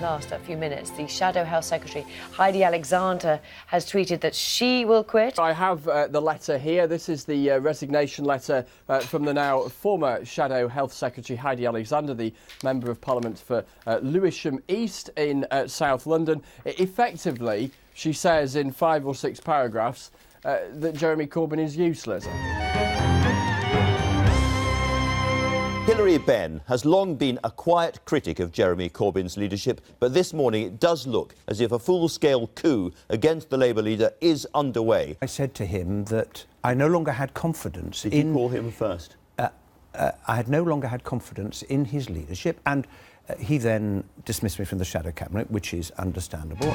last few minutes, the Shadow Health Secretary, Heidi Alexander, has tweeted that she will quit. I have the letter here. This is the resignation letter from the now former Shadow Health Secretary, Heidi Alexander, the Member of Parliament for Lewisham East in South London. Effectively, she says in 5 or 6 paragraphs that Jeremy Corbyn is useless. Hilary Benn has long been a quiet critic of Jeremy Corbyn's leadership, but this morning it does look as if a full-scale coup against the Labour leader is underway. I said to him that I no longer had confidence Did you call him first? I had no longer had confidence in his leadership, and he then dismissed me from the Shadow Cabinet, which is understandable.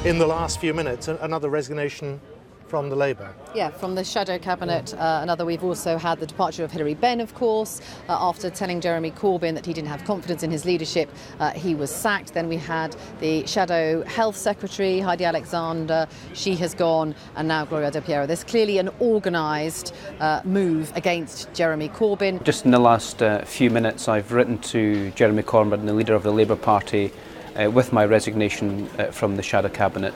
In the last few minutes, another resignation from the Labour. Yeah, from the Shadow Cabinet, another. We've also had the departure of Hilary Benn, of course, after telling Jeremy Corbyn that he didn't have confidence in his leadership. He was sacked. Then we had the Shadow Health Secretary, Heidi Alexander. She has gone, and now Gloria De Piero. There's clearly an organised move against Jeremy Corbyn. Just in the last few minutes, I've written to Jeremy Corbyn, the leader of the Labour Party, with my resignation from the Shadow Cabinet.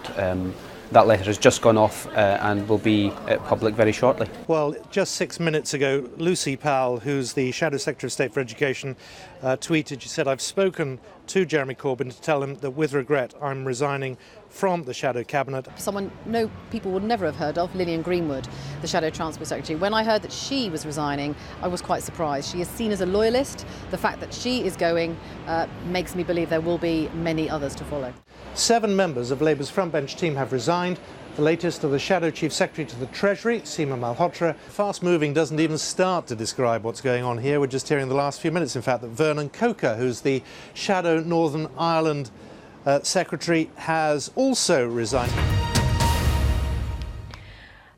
That letter has just gone off and will be public very shortly. Well, just 6 minutes ago, Lucy Powell, who's the Shadow Secretary of State for Education, tweeted. She said, "I've spoken to Jeremy Corbyn to tell him that with regret I'm resigning from the Shadow Cabinet." Someone people would never have heard of, Lillian Greenwood, the Shadow Transport Secretary. When I heard that she was resigning, I was quite surprised. She is seen as a loyalist. The fact that she is going makes me believe there will be many others to follow. 7 members of Labour's frontbench team have resigned. The latest are the Shadow Chief Secretary to the Treasury, Seema Malhotra. Fast moving doesn't even start to describe what's going on here. We're just hearing the last few minutes, in fact, that Vernon Coker, who's the Shadow Northern Ireland Secretary, has also resigned.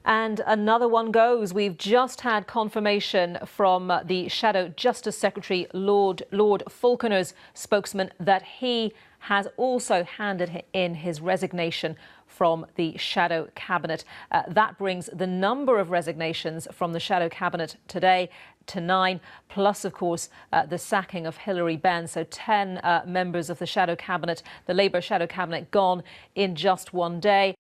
And another one goes. We've just had confirmation from the Shadow Justice Secretary, Lord Falconer's spokesman, that he has also handed in his resignation from the Shadow Cabinet. That brings the number of resignations from the Shadow Cabinet today to 9, plus, of course, the sacking of Hilary Benn. So 10 members of the Shadow Cabinet, the Labour Shadow Cabinet, gone in just one day.